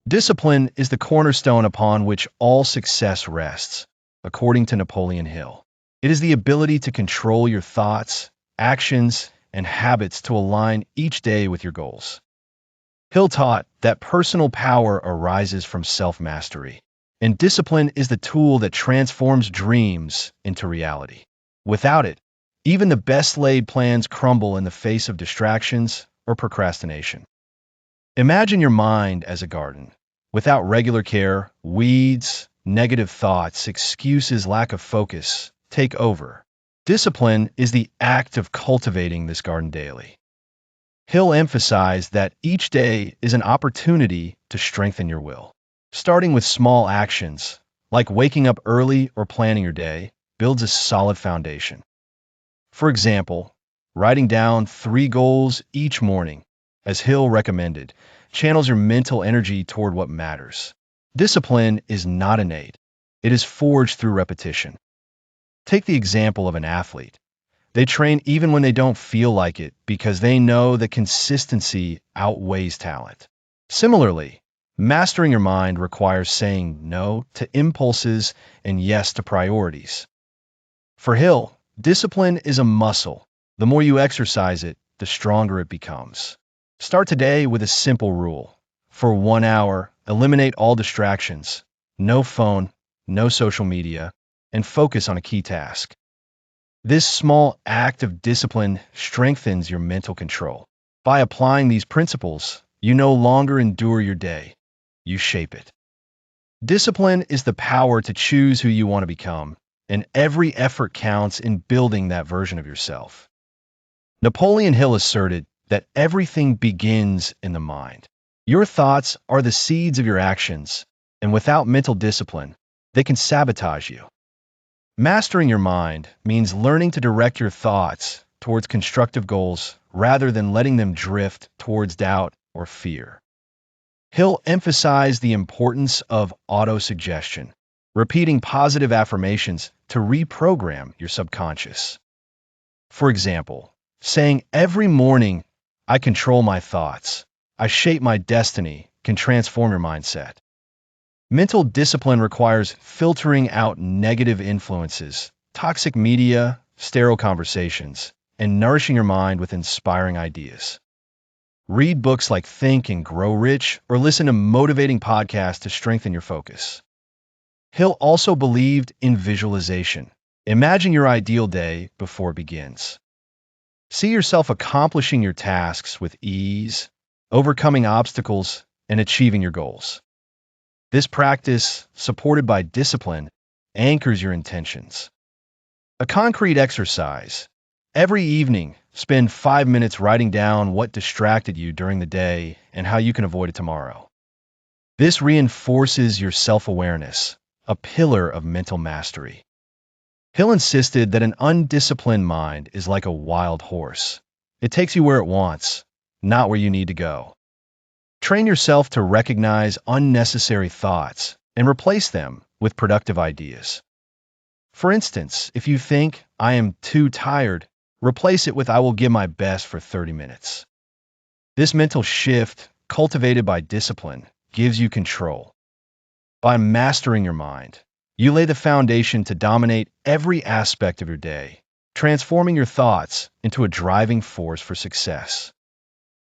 Discipline is the cornerstone upon which all success rests, according to Napoleon Hill. It is the ability to control your thoughts, actions, and habits to align each day with your goals. Hill taught that personal power arises from self-mastery, and discipline is the tool that transforms dreams into reality. Without it, even the best laid plans crumble in the face of distractions or procrastination. Imagine your mind as a garden. Without regular care, weeds, negative thoughts, excuses, lack of focus take over. Discipline is the act of cultivating this garden daily. Hill emphasized that each day is an opportunity to strengthen your will. Starting with small actions, like waking up early or planning your day, builds a solid foundation. For example, writing down 3 goals each morning, as Hill recommended, channels your mental energy toward what matters. Discipline is not innate. It is forged through repetition. Take the example of an athlete. They train even when they don't feel like it because they know that consistency outweighs talent. Similarly, mastering your mind requires saying no to impulses and yes to priorities. For Hill, discipline is a muscle. The more you exercise it, the stronger it becomes. Start today with a simple rule. For 1 hour, eliminate all distractions, no phone, no social media, and focus on a key task. This small act of discipline strengthens your mental control. By applying these principles, you no longer endure your day, you shape it. Discipline is the power to choose who you want to become, and every effort counts in building that version of yourself. Napoleon Hill asserted that everything begins in the mind. Your thoughts are the seeds of your actions, and without mental discipline, they can sabotage you. Mastering your mind means learning to direct your thoughts towards constructive goals rather than letting them drift towards doubt or fear. Hill emphasized the importance of autosuggestion, repeating positive affirmations to reprogram your subconscious. For example, saying every morning, "I control my thoughts, I shape my destiny," can transform your mindset. Mental discipline requires filtering out negative influences, toxic media, sterile conversations, and nourishing your mind with inspiring ideas. Read books like Think and Grow Rich or listen to motivating podcasts to strengthen your focus. Hill also believed in visualization. Imagine your ideal day before it begins. See yourself accomplishing your tasks with ease, overcoming obstacles, and achieving your goals. This practice, supported by discipline, anchors your intentions. A concrete exercise. Every evening, spend 5 minutes writing down what distracted you during the day and how you can avoid it tomorrow. This reinforces your self-awareness, a pillar of mental mastery. Hill insisted that an undisciplined mind is like a wild horse. It takes you where it wants, not where you need to go. Train yourself to recognize unnecessary thoughts and replace them with productive ideas. For instance, if you think, "I am too tired," replace it with, "I will give my best for 30 minutes." This mental shift, cultivated by discipline, gives you control. By mastering your mind, you lay the foundation to dominate every aspect of your day, transforming your thoughts into a driving force for success.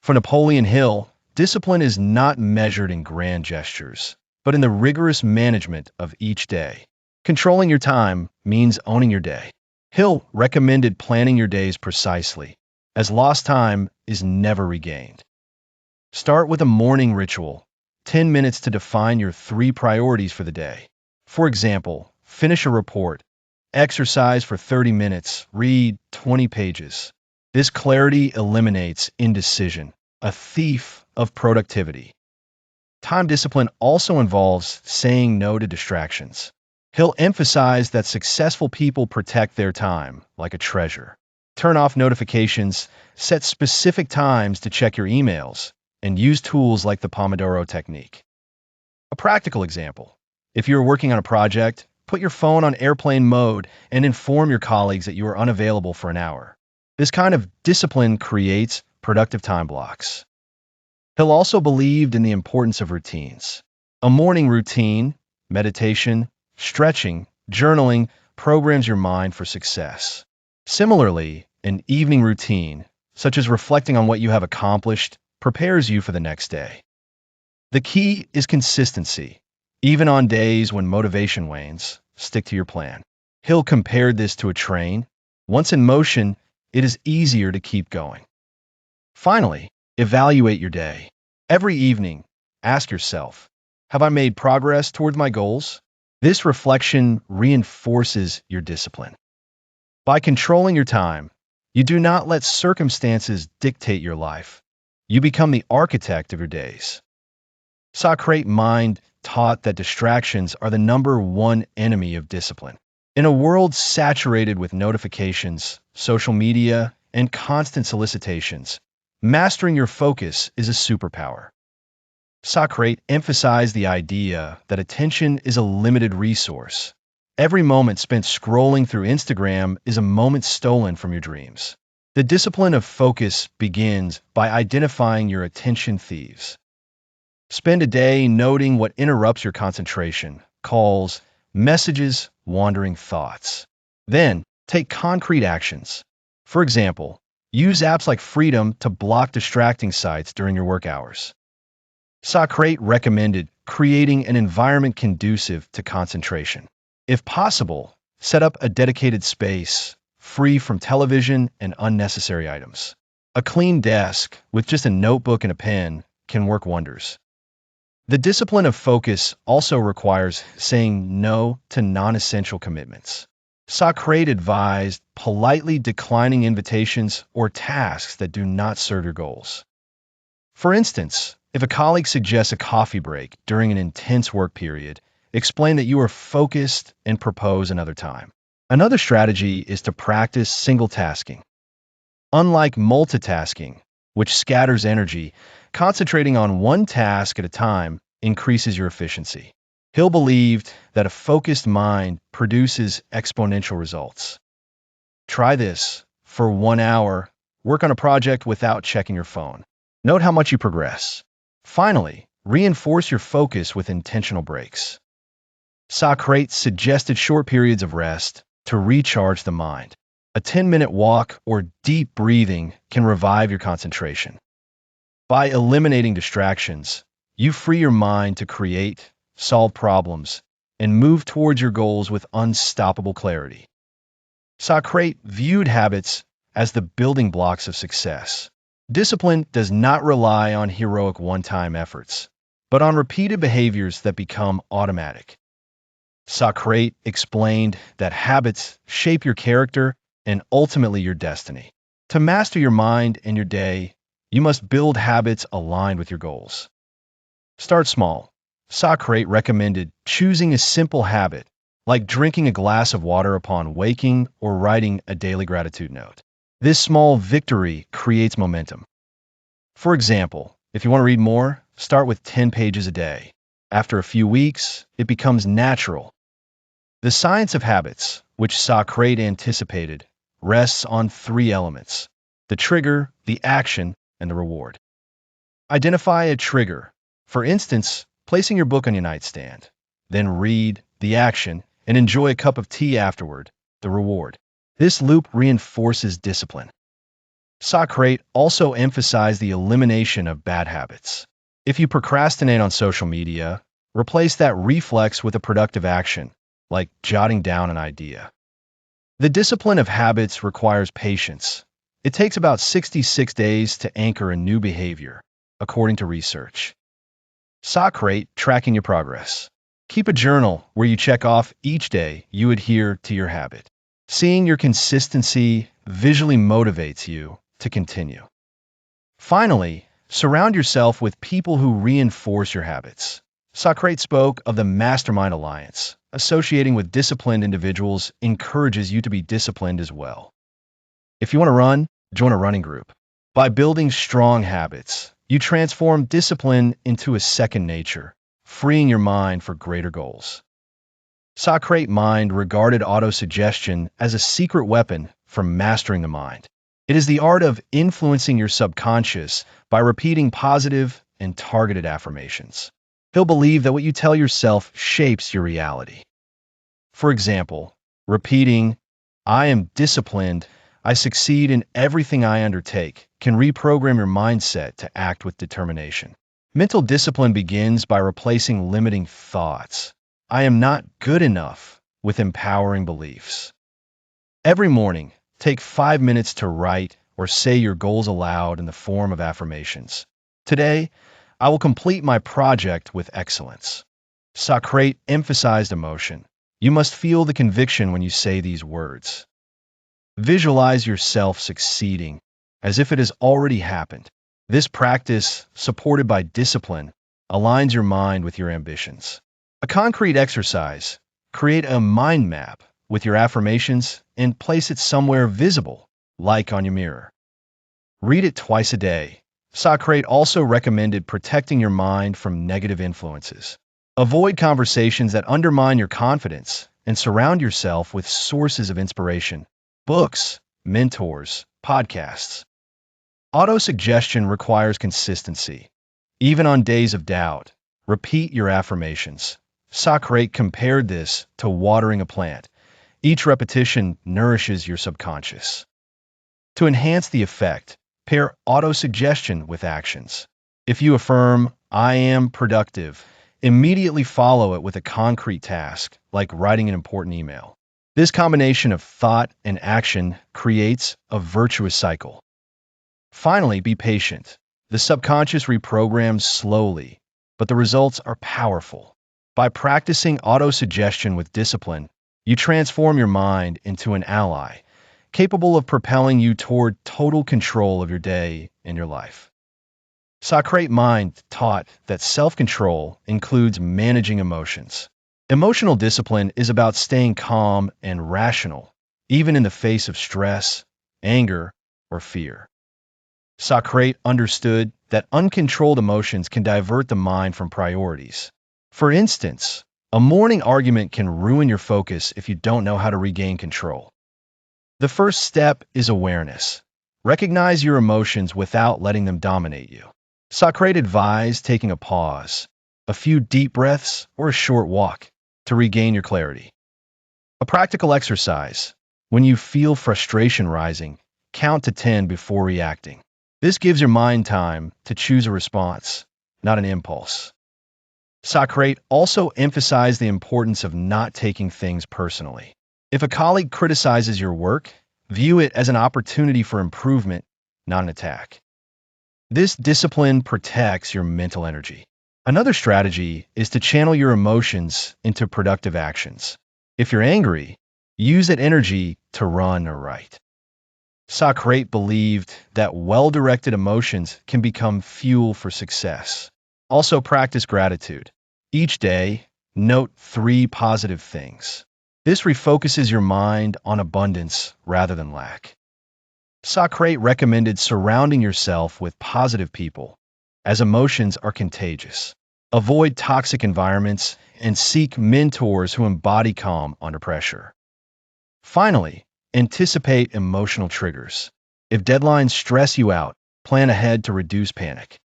For Napoleon Hill, discipline is not measured in grand gestures, but in the rigorous management of each day. Controlling your time means owning your day. Hill recommended planning your days precisely, as lost time is never regained. Start with a morning ritual, 10 minutes to define your 3 priorities for the day. For example, finish a report, exercise for 30 minutes, read 20 pages. This clarity eliminates indecision, a thief of productivity. Time discipline also involves saying no to distractions. Hill emphasized that successful people protect their time like a treasure. Turn off notifications, set specific times to check your emails, and use tools like the Pomodoro technique. A practical example: if you're working on a project, put your phone on airplane mode and inform your colleagues that you are unavailable for an hour. This kind of discipline creates productive time blocks. Hill also believed in the importance of routines. A morning routine, meditation, stretching, journaling, programs your mind for success. Similarly, an evening routine, such as reflecting on what you have accomplished, prepares you for the next day. The key is consistency. Even on days when motivation wanes, stick to your plan. Hill compared this to a train. Once in motion, it is easier to keep going. Finally, evaluate your day. Every evening, ask yourself, have I made progress toward my goals? This reflection reinforces your discipline. By controlling your time, you do not let circumstances dictate your life. You become the architect of your days. Socrate mind taught that distractions are the number one enemy of discipline. In a world saturated with notifications, social media, and constant solicitations, mastering your focus is a superpower. Socrate emphasized the idea that attention is a limited resource. Every moment spent scrolling through Instagram is a moment stolen from your dreams. The discipline of focus begins by identifying your attention thieves. Spend a day noting what interrupts your concentration, calls, messages, wandering thoughts. Then, take concrete actions. For example, use apps like Freedom to block distracting sites during your work hours. Socrate recommended creating an environment conducive to concentration. If possible, set up a dedicated space, free from television and unnecessary items. A clean desk with just a notebook and a pen can work wonders. The discipline of focus also requires saying no to non-essential commitments. Socrate advised politely declining invitations or tasks that do not serve your goals. For instance, if a colleague suggests a coffee break during an intense work period, explain that you are focused and propose another time. Another strategy is to practice single tasking. Unlike multitasking, which scatters energy, concentrating on one task at a time increases your efficiency. Hill believed that a focused mind produces exponential results. Try this. For 1 hour, work on a project without checking your phone. Note how much you progress. Finally, reinforce your focus with intentional breaks. Socrates suggested short periods of rest to recharge the mind. A 10-minute walk or deep breathing can revive your concentration. By eliminating distractions, you free your mind to create, solve problems, and move towards your goals with unstoppable clarity. Socrate viewed habits as the building blocks of success. Discipline does not rely on heroic one-time efforts, but on repeated behaviors that become automatic. Socrate explained that habits shape your character and ultimately your destiny. To master your mind and your day, you must build habits aligned with your goals. Start small. Socrate recommended choosing a simple habit, like drinking a glass of water upon waking or writing a daily gratitude note. This small victory creates momentum. For example, if you want to read more, start with 10 pages a day. After a few weeks, it becomes natural. The science of habits, which Socrate anticipated, rests on 3 elements: the trigger, the action, and the reward. Identify a trigger. For instance, placing your book on your nightstand. Then read, the action, and enjoy a cup of tea afterward, the reward. This loop reinforces discipline. Socrate also emphasized the elimination of bad habits. If you procrastinate on social media, replace that reflex with a productive action, like jotting down an idea. The discipline of habits requires patience. It takes about 66 days to anchor a new behavior, according to research. Socrate tracking your progress. Keep a journal where you check off each day you adhere to your habit. Seeing your consistency visually motivates you to continue. Finally, surround yourself with people who reinforce your habits. Socrate spoke of the Mastermind Alliance. Associating with disciplined individuals encourages you to be disciplined as well. If you want to run, join a running group. By building strong habits, you transform discipline into a second nature, freeing your mind for greater goals. Socrate mind regarded autosuggestion as a secret weapon for mastering the mind. It is the art of influencing your subconscious by repeating positive, and targeted affirmations. He'll believe that what you tell yourself shapes your reality. For example, repeating, "I am disciplined, I succeed in everything I undertake," can reprogram your mindset to act with determination. Mental discipline begins by replacing limiting thoughts, "I am not good enough," with empowering beliefs. Every morning, take 5 minutes to write or say your goals aloud in the form of affirmations. Today, I will complete my project with excellence. Socrate emphasized emotion. You must feel the conviction when you say these words. Visualize yourself succeeding, as if it has already happened. This practice, supported by discipline, aligns your mind with your ambitions. A concrete exercise: create a mind map with your affirmations and place it somewhere visible, like on your mirror. Read it twice a day. Socrate also recommended protecting your mind from negative influences. Avoid conversations that undermine your confidence and surround yourself with sources of inspiration: books, mentors, podcasts. Autosuggestion requires consistency. Even on days of doubt, repeat your affirmations. Socrate compared this to watering a plant. Each repetition nourishes your subconscious. To enhance the effect, pair autosuggestion with actions. If you affirm, "I am productive," immediately follow it with a concrete task, like writing an important email. This combination of thought and action creates a virtuous cycle. Finally, be patient. The subconscious reprograms slowly, but the results are powerful. By practicing autosuggestion with discipline, you transform your mind into an ally, capable of propelling you toward total control of your day and your life. Socrate mind taught that self-control includes managing emotions. Emotional discipline is about staying calm and rational, even in the face of stress, anger, or fear. Socrate understood that uncontrolled emotions can divert the mind from priorities. For instance, a morning argument can ruin your focus if you don't know how to regain control. The first step is awareness. Recognize your emotions without letting them dominate you. Socrate advised taking a pause, a few deep breaths, or a short walk to regain your clarity. A practical exercise: when you feel frustration rising, count to 10 before reacting. This gives your mind time to choose a response, not an impulse. Socrate also emphasized the importance of not taking things personally. If a colleague criticizes your work, view it as an opportunity for improvement, not an attack. This discipline protects your mental energy. Another strategy is to channel your emotions into productive actions. If you're angry, use that energy to run or write. Socrate believed that well-directed emotions can become fuel for success. Also, practice gratitude. Each day, note 3 positive things. This refocuses your mind on abundance rather than lack. Socrate recommended surrounding yourself with positive people, as emotions are contagious. Avoid toxic environments and seek mentors who embody calm under pressure. Finally, anticipate emotional triggers. If deadlines stress you out, plan ahead to reduce panic.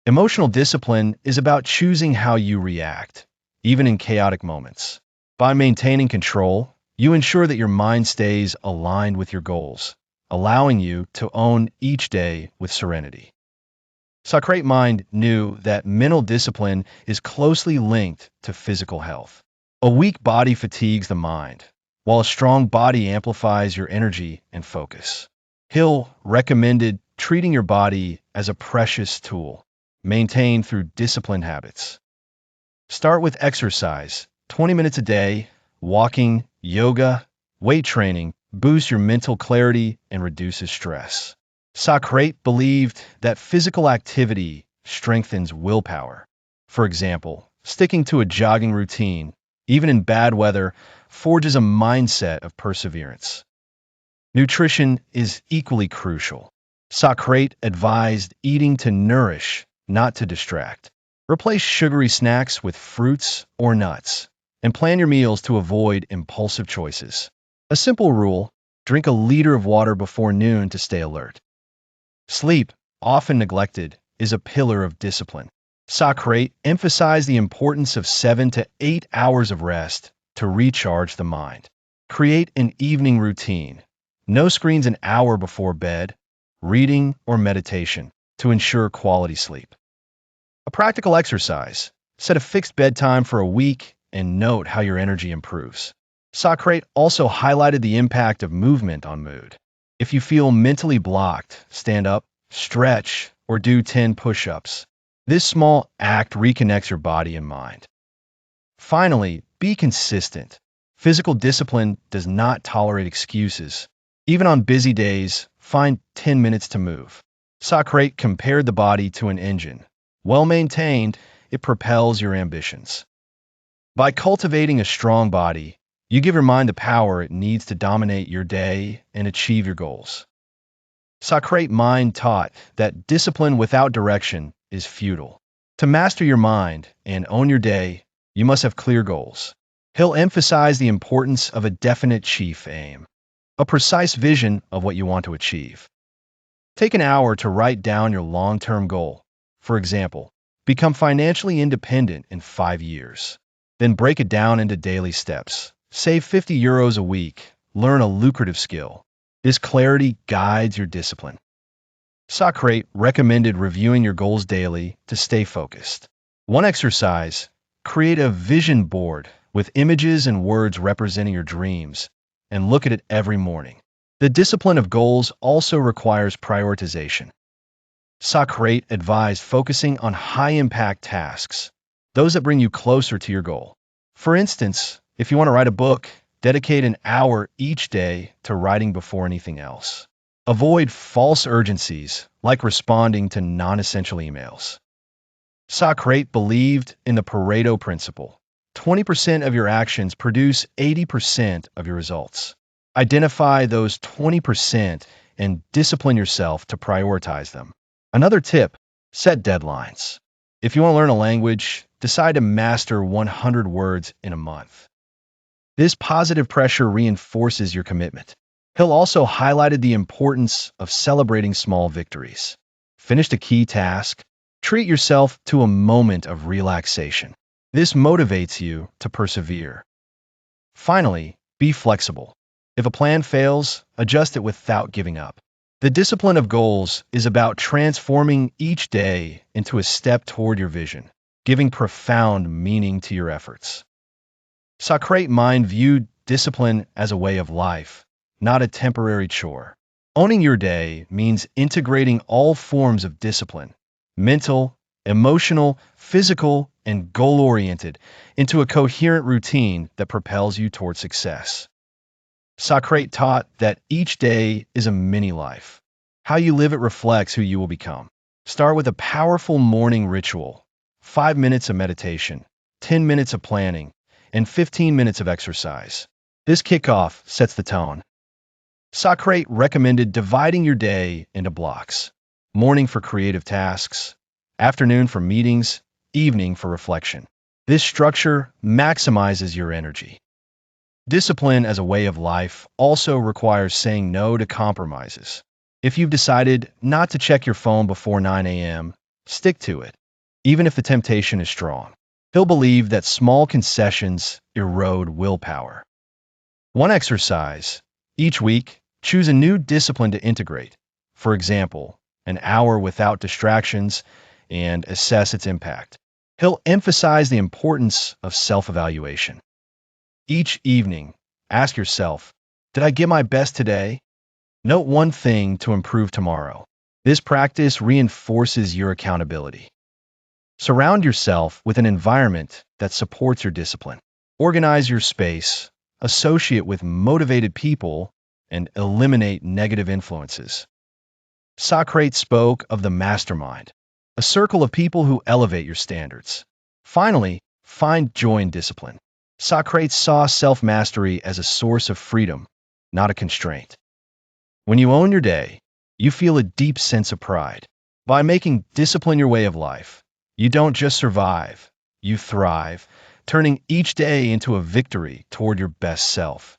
Emotional discipline is about choosing how you react, even in chaotic moments. By maintaining control, you ensure that your mind stays aligned with your goals, allowing you to own each day with serenity. Socrate mind knew that mental discipline is closely linked to physical health. A weak body fatigues the mind, while a strong body amplifies your energy and focus. Hill recommended treating your body as a precious tool, maintained through disciplined habits. Start with exercise. 20 minutes a day, walking, yoga, weight training boosts your mental clarity and reduces stress. Socrate believed that physical activity strengthens willpower. For example, sticking to a jogging routine, even in bad weather, forges a mindset of perseverance. Nutrition is equally crucial. Socrate advised eating to nourish, not to distract. Replace sugary snacks with fruits or nuts, and plan your meals to avoid impulsive choices. A simple rule: drink a liter of water before noon to stay alert. Sleep, often neglected, is a pillar of discipline. Socrate emphasized the importance of 7 to 8 hours of rest to recharge the mind. Create an evening routine. No screens an hour before bed, reading or meditation to ensure quality sleep. A practical exercise. Set a fixed bedtime for a week and note how your energy improves. Socrate also highlighted the impact of movement on mood. If you feel mentally blocked, stand up, stretch, or do 10 push-ups. This small act reconnects your body and mind. Finally, be consistent. Physical discipline does not tolerate excuses. Even on busy days, find 10 minutes to move. Socrate compared the body to an engine. Well maintained, it propels your ambitions. By cultivating a strong body, you give your mind the power it needs to dominate your day and achieve your goals. Socrate mind taught that discipline without direction is futile. To master your mind and own your day, you must have clear goals. He'll emphasize the importance of a definite chief aim, a precise vision of what you want to achieve. Take an hour to write down your long-term goal. For example, become financially independent in 5 years. Then break it down into daily steps. Save €50 a week. Learn a lucrative skill. This clarity guides your discipline. Socrate recommended reviewing your goals daily to stay focused. One exercise, create a vision board with images and words representing your dreams, and look at it every morning. The discipline of goals also requires prioritization. Socrate advised focusing on high-impact tasks, those that bring you closer to your goal. For instance, if you want to write a book, dedicate an hour each day to writing before anything else. Avoid false urgencies, like responding to non-essential emails. Socrate believed in the Pareto principle. 20% of your actions produce 80% of your results. Identify those 20% and discipline yourself to prioritize them. Another tip, set deadlines. If you want to learn a language, decide to master 100 words in a month. This positive pressure reinforces your commitment. He'll also highlighted the importance of celebrating small victories. Finished a key task, treat yourself to a moment of relaxation. This motivates you to persevere. Finally, be flexible. If a plan fails, adjust it without giving up. The discipline of goals is about transforming each day into a step toward your vision, giving profound meaning to your efforts. Socrate mind viewed discipline as a way of life, not a temporary chore. Owning your day means integrating all forms of discipline, mental, emotional, physical, and goal-oriented, into a coherent routine that propels you toward success. Socrate taught that each day is a mini-life. How you live it reflects who you will become. Start with a powerful morning ritual, 5 minutes of meditation, 10 minutes of planning, and 15 minutes of exercise. This kickoff sets the tone. Socrate recommended dividing your day into blocks. Morning for creative tasks, afternoon for meetings, evening for reflection. This structure maximizes your energy. Discipline as a way of life also requires saying no to compromises. If you've decided not to check your phone before 9 a.m., stick to it, even if the temptation is strong. He'll believe that small concessions erode willpower. One exercise. Each week, choose a new discipline to integrate. For example, an hour without distractions, and assess its impact. He'll emphasize the importance of self-evaluation. Each evening, ask yourself, did I give my best today? Note one thing to improve tomorrow. This practice reinforces your accountability. Surround yourself with an environment that supports your discipline. Organize your space, associate with motivated people, and eliminate negative influences. Socrate spoke of the mastermind, a circle of people who elevate your standards. Finally, find joy in discipline. Socrate saw self-mastery as a source of freedom, not a constraint. When you own your day, you feel a deep sense of pride. By making discipline your way of life, you don't just survive, you thrive, turning each day into a victory toward your best self.